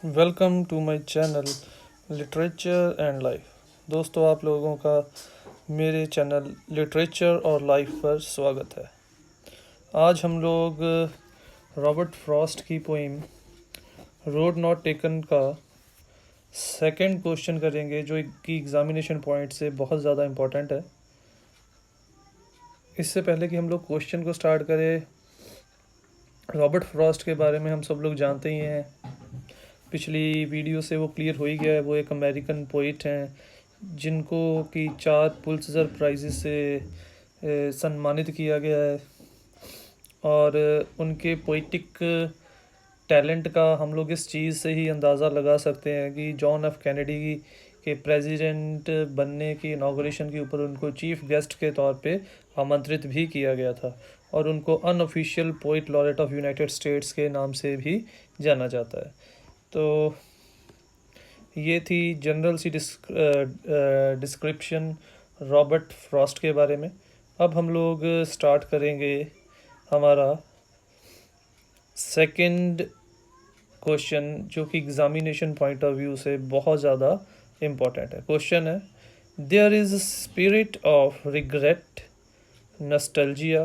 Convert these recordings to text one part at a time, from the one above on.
Welcome to my channel literature and life. दोस्तों, आप लोगों का मेरे चैनल लिटरेचर और लाइफ पर स्वागत है। आज हम लोग रॉबर्ट फ्रॉस्ट की पोइम रोड नॉट टेकन का सेकंड क्वेश्चन करेंगे, जो कि एग्जामिनेशन पॉइंट से बहुत ज़्यादा इम्पोर्टेंट है। इससे पहले कि हम लोग क्वेश्चन को स्टार्ट करें, रॉबर्ट फ्रॉस्ट के बारे में हम सब लोग जानते ही हैं। पिछली वीडियो से वो क्लियर हो ही गया है। वो एक अमेरिकन पोइट हैं जिनको कि 4 पुलित्ज़र प्राइज़ से सम्मानित किया गया है। और उनके पोइटिक टैलेंट का हम लोग इस चीज़ से ही अंदाज़ा लगा सकते हैं कि जॉन एफ कैनेडी के प्रेसिडेंट बनने की इनाग्रेशन के ऊपर उनको चीफ गेस्ट के तौर पे आमंत्रित भी किया गया था, और उनको unofficial poet laureate of United states के नाम से भी जाना जाता है। तो ये थी जनरल सी डिस्क्रिप्शन रॉबर्ट फ्रॉस्ट के बारे में। अब हम लोग स्टार्ट करेंगे हमारा सेकंड क्वेश्चन, जो कि एग्जामिनेशन पॉइंट ऑफ व्यू से बहुत ज़्यादा इम्पोर्टेंट है। क्वेश्चन है, there is spirit of regret, nostalgia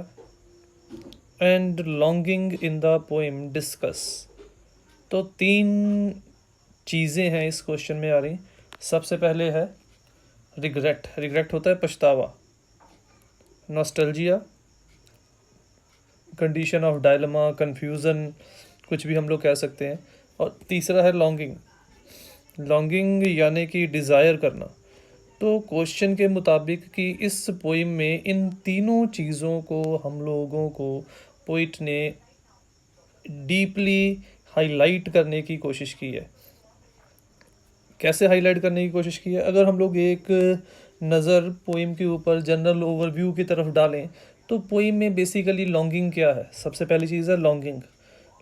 and longing in the poem discuss. तो 3 चीज़ें हैं इस क्वेश्चन में आ रही। सबसे पहले है रिग्रेट। रिग्रेट होता है पछतावा। Nostalgia, condition of dilemma, confusion, कुछ भी हम लोग कह सकते हैं। और तीसरा है लॉन्गिंग। लॉन्गिंग यानी कि डिज़ायर करना। तो क्वेश्चन के मुताबिक कि इस पोइम में इन तीनों चीज़ों को हम लोगों को पोइट ने डीपली हाईलाइट करने की कोशिश की है। कैसे हाईलाइट करने की कोशिश की है? अगर हम लोग एक नज़र पोइम के ऊपर जनरल ओवरव्यू की तरफ डालें, तो पोइम में बेसिकली लॉन्गिंग क्या है? सबसे पहली चीज़ है लॉन्गिंग।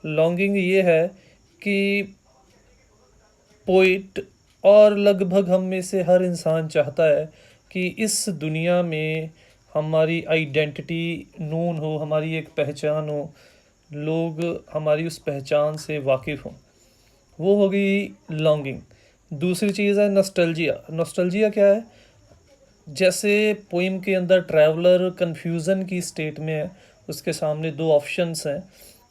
लॉन्गिंग ये है कि पोइट और लगभग हम में से हर इंसान चाहता है कि इस दुनिया में हमारी आइडेंटिटी नून हो, हमारी एक पहचान हो, लोग हमारी उस पहचान से वाकिफ़ हों। वो हो गई लॉन्गिंग। दूसरी चीज़ है नॉस्टैल्जिया। नॉस्टैल्जिया क्या है? जैसे पोइम के अंदर ट्रैवलर कन्फ्यूज़न की स्टेट में है, उसके सामने 2 ऑप्शंस हैं,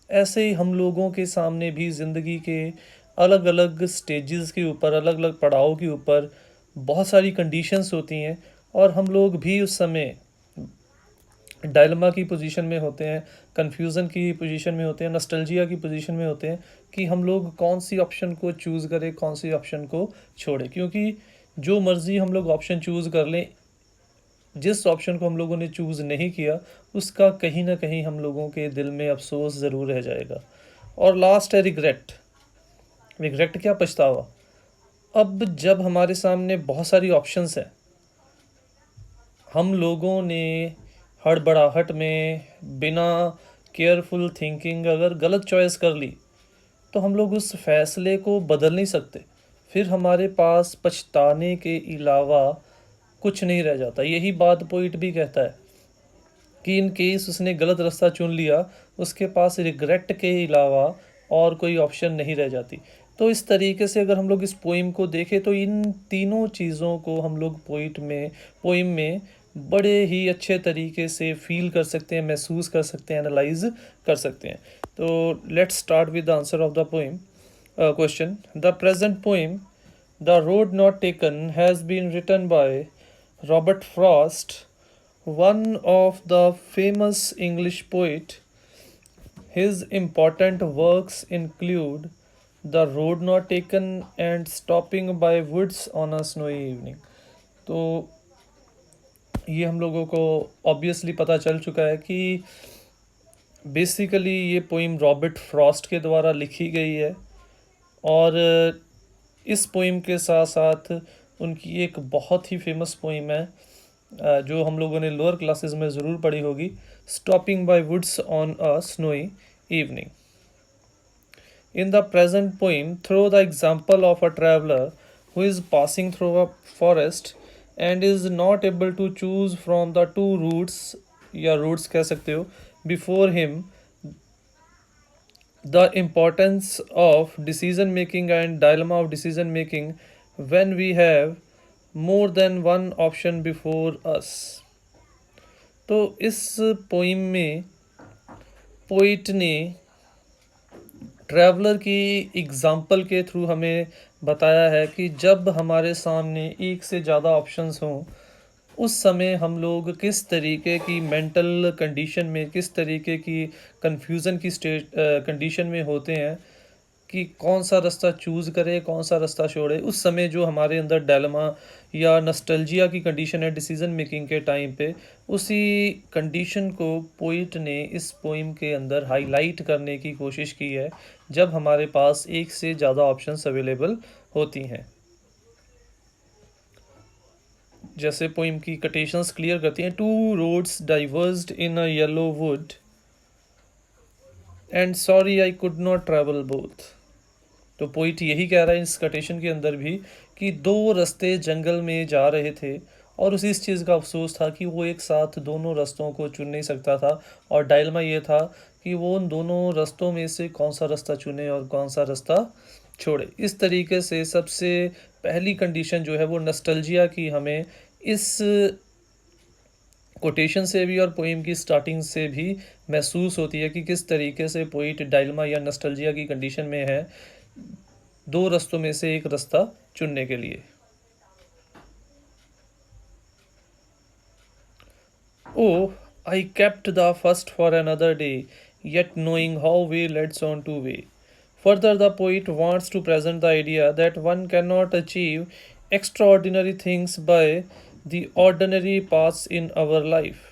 ऐसे ही हम लोगों के सामने भी ज़िंदगी के अलग अलग स्टेजेस के ऊपर, अलग अलग पड़ाव के ऊपर बहुत सारी कंडीशंस होती हैं, और हम लोग भी उस समय डायलमा की पोजीशन में होते हैं, कन्फ्यूज़न की पोजीशन में होते हैं, नॉस्टैल्जिया की पोजीशन में होते हैं कि हम लोग कौन सी ऑप्शन को चूज़ करें, कौन सी ऑप्शन को छोड़ें। क्योंकि जो मर्ज़ी हम लोग ऑप्शन चूज़ कर लें, जिस ऑप्शन को हम लोगों ने चूज़ नहीं किया उसका कहीं ना कहीं हम लोगों के दिल में अफसोस ज़रूर रह जाएगा। और लास्ट है रिग्रेट। रिग्रेट क्या? पछतावा। अब जब हमारे सामने बहुत सारी ऑप्शंस हैं, हम लोगों ने हड़बड़ाहट में बिना केयरफुल थिंकिंग अगर गलत चॉइस कर ली, तो हम लोग उस फैसले को बदल नहीं सकते। फिर हमारे पास पछताने के अलावा कुछ नहीं रह जाता। यही बात पोइट भी कहता है कि इन केस उसने गलत रास्ता चुन लिया, उसके पास रिग्रेट के अलावा और कोई ऑप्शन नहीं रह जाती। तो इस तरीके से अगर हम लोग इस पोइम को देखें, तो इन तीनों चीज़ों को हम लोग पोइम में बड़े ही अच्छे तरीके से फील कर सकते हैं, महसूस कर सकते हैं, एनालाइज कर सकते हैं। तो let's start with the answer of the poem question. The present poem the road not taken has been written by Robert Frost, one of the famous English poet. His important works include The Road Not Taken and Stopping by Woods on a Snowy Evening. तो ये हम लोगों को obviously पता चल चुका है कि बेसिकली ये पोइम रॉबर्ट फ्रॉस्ट के द्वारा लिखी गई है, और इस पोइम के साथ साथ उनकी एक बहुत ही फेमस पोइम है जो हम लोगों ने लोअर क्लासेस में ज़रूर पढ़ी होगी, stopping by woods on a snowy evening. In the present poem, through the example of a traveller who is passing through a forest and is not able to choose from the 2 routes, या routes कह सकते हो, before him, the importance of decision making and dilemma of decision making when we have more than one option before us. तो इस poem में poet ने traveller की example के थ्रू हमें बताया है कि जब हमारे सामने एक से ज़्यादा ऑप्शंस हों, उस समय हम लोग किस तरीके की मेंटल कंडीशन में, किस तरीके की कंफ्यूजन की स्टेट कंडीशन में होते हैं कि कौन सा रास्ता चूज़ करें, कौन सा रास्ता छोड़े। उस समय जो हमारे अंदर डायलेमा या नॉस्टैल्जिया की कंडीशन है डिसीजन मेकिंग के टाइम पे, उसी कंडीशन को पोइट ने इस पोइम के अंदर हाईलाइट करने की कोशिश की है जब हमारे पास एक से ज़्यादा ऑप्शंस अवेलेबल होती हैं। जैसे पोइम की कोटेशंस क्लियर करती हैं, two roads diverged in a yellow wood and sorry I could not travel both. तो पोइट यही कह रहा है इस कोटेशन के अंदर भी कि दो रास्ते जंगल में जा रहे थे और उसी इस चीज़ का अफसोस था कि वो एक साथ दोनों रास्तों को चुन नहीं सकता था, और डायलेमा ये था कि वो उन दोनों रास्तों में से कौन सा रास्ता चुने और कौन सा रास्ता छोड़े। इस तरीके से सबसे पहली कंडीशन जो है वो नॉस्टैल्जिया की हमें इस कोटेशन से भी और पोइम की स्टार्टिंग से भी महसूस होती है कि किस तरीके से पोइट डायलेमा या नॉस्टैल्जिया की कंडीशन में है दो रास्तों में से एक रास्ता चुनने के लिए। Oh, I kept the first for another day, yet knowing how way leads on to way. Further, the poet wants to present the idea that one cannot achieve extraordinary things by the ordinary paths in our life.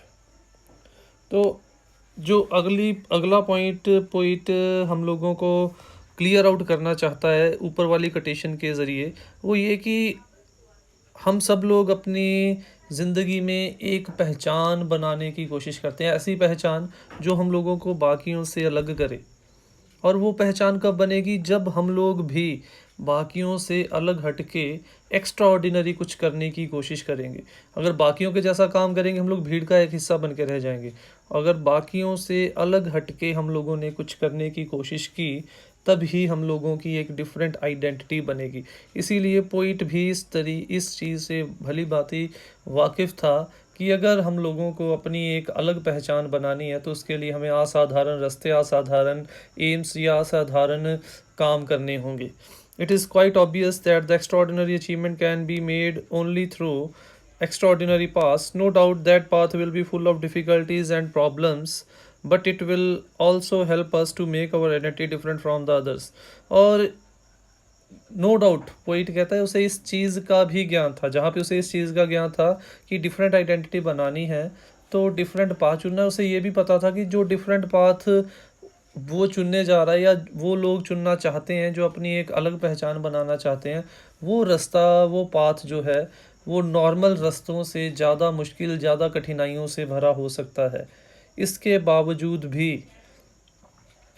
तो जो अगला point poet हम लोगों को clear out करना चाहता है ऊपर वाली कोटेशन के ज़रिए, वो ये कि हम सब लोग अपनी ज़िंदगी में एक पहचान बनाने की कोशिश करते हैं, ऐसी पहचान जो हम लोगों को बाकियों से अलग करे। और वो पहचान कब बनेगी? जब हम लोग भी बाकियों से अलग हटके एक्स्ट्रा ऑर्डिनरी कुछ करने की कोशिश करेंगे। अगर बाकियों के जैसा काम करेंगे हम लोग भीड़ का एक हिस्सा बन के रह जाएंगे। अगर बाकियों से अलग हटके हम लोगों ने कुछ करने की कोशिश की, तब ही हम लोगों की एक डिफरेंट आइडेंटिटी बनेगी। इसीलिए पोइट भी इस चीज़ से भली भांति वाकिफ़ था कि अगर हम लोगों को अपनी एक अलग पहचान बनानी है तो उसके लिए हमें असाधारण रास्ते, असाधारण एम्स या असाधारण काम करने होंगे। It is quite obvious that the extraordinary achievement can be made only through extraordinary paths. No doubt that path will be full of difficulties and problems, but it will also help us to make our identity different from the others. और no doubt poet कहता है उसे इस चीज़ का भी ज्ञान था, जहाँ पे उसे इस चीज़ का ज्ञान था कि डिफरेंट आइडेंटिटी बनानी है तो डिफरेंट पाथ चुनना है। उसे ये भी पता था कि जो डिफरेंट पाथ वो चुनने जा रहा है या वो लोग चुनना चाहते हैं जो अपनी एक अलग पहचान बनाना चाहते हैं, वो रास्ता, वो पाथ जो है वो नॉर्मल रास्तों से ज़्यादा मुश्किल, ज़्यादा कठिनाइयों से भरा हो सकता है। इसके बावजूद भी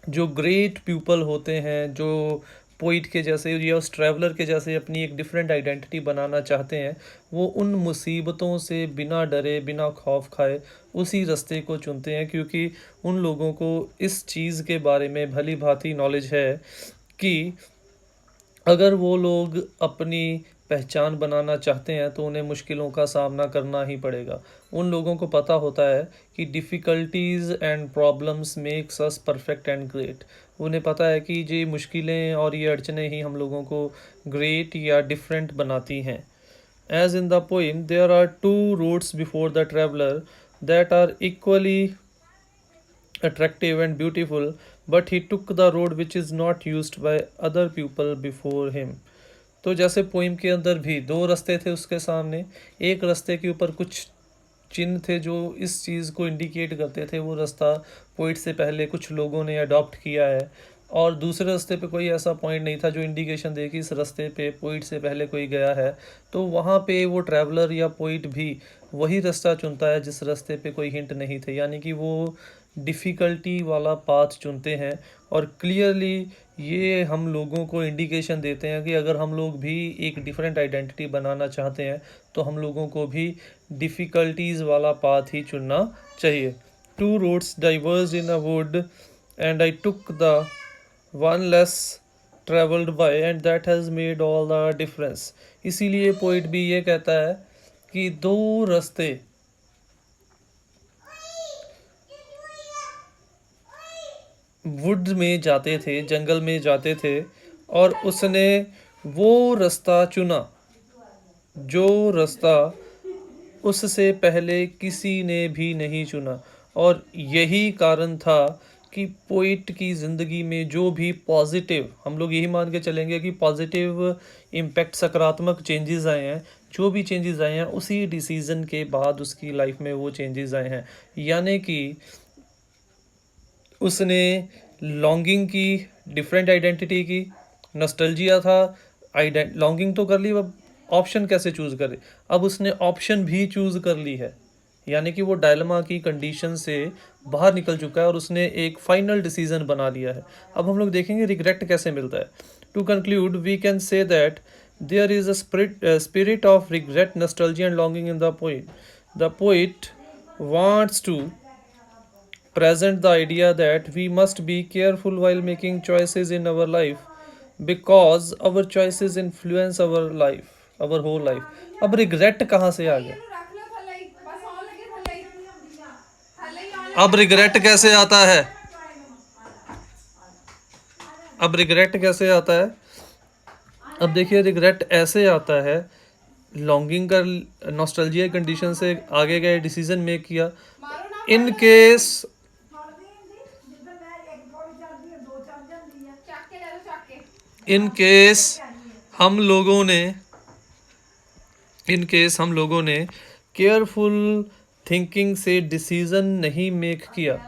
जो ग्रेट पीपल होते हैं, जो पोइट के जैसे या उस ट्रैवलर के जैसे अपनी एक डिफरेंट आइडेंटिटी बनाना चाहते हैं, वो उन मुसीबतों से बिना डरे, बिना खौफ खाए उसी रास्ते को चुनते हैं, क्योंकि उन लोगों को इस चीज़ के बारे में भली भांति नॉलेज है कि अगर वो लोग अपनी पहचान बनाना चाहते हैं तो उन्हें मुश्किलों का सामना करना ही पड़ेगा। उन लोगों को पता होता है कि difficulties and problems makes us perfect and great. उन्हें पता है कि ये मुश्किलें और ये अड़चनें ही हम लोगों को ग्रेट या डिफरेंट बनाती हैं। As in the poem there are two roads before the traveller that are equally attractive and beautiful, but he took the road which is not used by other people before him. तो जैसे poem के अंदर भी दो रास्ते थे उसके सामने, एक रास्ते के ऊपर कुछ चिन्ह थे जो इस चीज़ को इंडिकेट करते थे वो रास्ता पोइट से पहले कुछ लोगों ने अडॉप्ट किया है, और दूसरे रास्ते पे कोई ऐसा पॉइंट नहीं था जो इंडिकेशन दे कि इस रास्ते पे पोइट से पहले कोई गया है। तो वहाँ पे वो ट्रैवलर या पोइट भी वही रास्ता चुनता है जिस रास्ते पे कोई हिंट नहीं थे, यानी कि वो डिफ़िकल्टी वाला पाथ चुनते हैं। और क्लियरली ये हम लोगों को इंडिकेशन देते हैं कि अगर हम लोग भी एक डिफरेंट आइडेंटिटी बनाना चाहते हैं तो हम लोगों को भी डिफ़िकल्टीज़ वाला पाथ ही चुनना चाहिए। Two roads diverged in a wood and I took the one less traveled by, and that has made all the difference. इसीलिए पोइट भी ये कहता है कि दो रास्ते वुड में जाते थे, जंगल में जाते थे, और उसने वो रास्ता चुना जो रास्ता उससे पहले किसी ने भी नहीं चुना। और यही कारण था कि पोइट की ज़िंदगी में जो भी पॉजिटिव, हम लोग यही मान के चलेंगे कि पॉजिटिव इम्पैक्ट, सकारात्मक चेंजेस आए हैं, जो भी चेंजेस आए हैं उसी डिसीज़न के बाद उसकी लाइफ में वो चेंजेस आए हैं। यानी कि उसने लॉन्गिंग की, डिफरेंट आइडेंटिटी की, नॉस्टैल्जिया था, लॉन्गिंग तो कर ली, अब ऑप्शन कैसे चूज़ करे, अब उसने ऑप्शन भी चूज़ कर ली है। यानी कि वो डायलेमा की कंडीशन से बाहर निकल चुका है और उसने एक फाइनल डिसीजन बना लिया है। अब हम लोग देखेंगे रिग्रेट कैसे मिलता है। To conclude we can say that there is a spirit of regret, nostalgia and longing in the poet. The poet wants to present the idea that we must be careful while making choices in our life because our choices influence our life, our whole life. अब regret कहाँ से आ गया? अब regret कैसे आता है? अब regret कैसे आता है? अब देखिए रिग्रेट ऐसे आता है, लॉन्गिंग का, नॉस्टैल्जिया कंडीशन से आगे गए, डिसीजन मेक किया। इन केस इन केस हम लोगों ने केयरफुल थिंकिंग से डिसीजन नहीं मेक किया,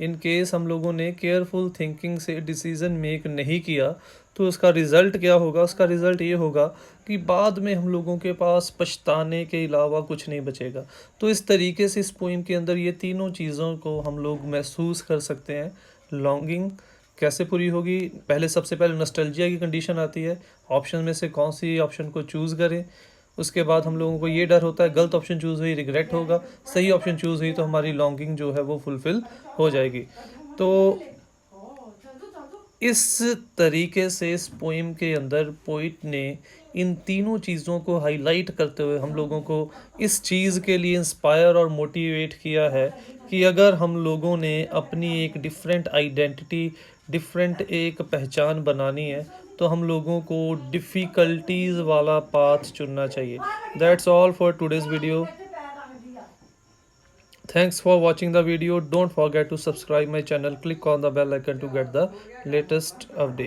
इन केस हम लोगों ने केयरफुल थिंकिंग से डिसीजन मेक नहीं किया, तो उसका रिज़ल्ट क्या होगा? उसका रिज़ल्ट ये होगा कि बाद में हम लोगों के पास पछताने के अलावा कुछ नहीं बचेगा। तो इस तरीके से इस पोइम के अंदर ये तीनों चीज़ों को हम लोग महसूस कर सकते हैं। लॉन्गिंग कैसे पूरी होगी? पहले, सबसे पहले नॉस्टैल्जिया की कंडीशन आती है, ऑप्शन में से कौन सी ऑप्शन को चूज़ करें। उसके बाद हम लोगों को ये डर होता है गलत ऑप्शन चूज़ हुई रिग्रेट होगा, सही ऑप्शन चूज़ हुई तो हमारी लॉन्गिंग जो है वो फुलफ़िल हो जाएगी। तो इस तरीके से इस पोइम के अंदर पोइट ने इन तीनों चीज़ों को हाईलाइट करते हुए हम लोगों को इस चीज़ के लिए इंस्पायर और मोटिवेट किया है कि अगर हम लोगों ने अपनी एक डिफरेंट आइडेंटिटी, डिफरेंट एक पहचान बनानी है, तो हम लोगों को डिफ़िकल्टीज़ वाला पाथ चुनना चाहिए। That's all for today's video. Thanks for watching the video. Don't forget to subscribe my channel. Click on the bell icon to get the latest update.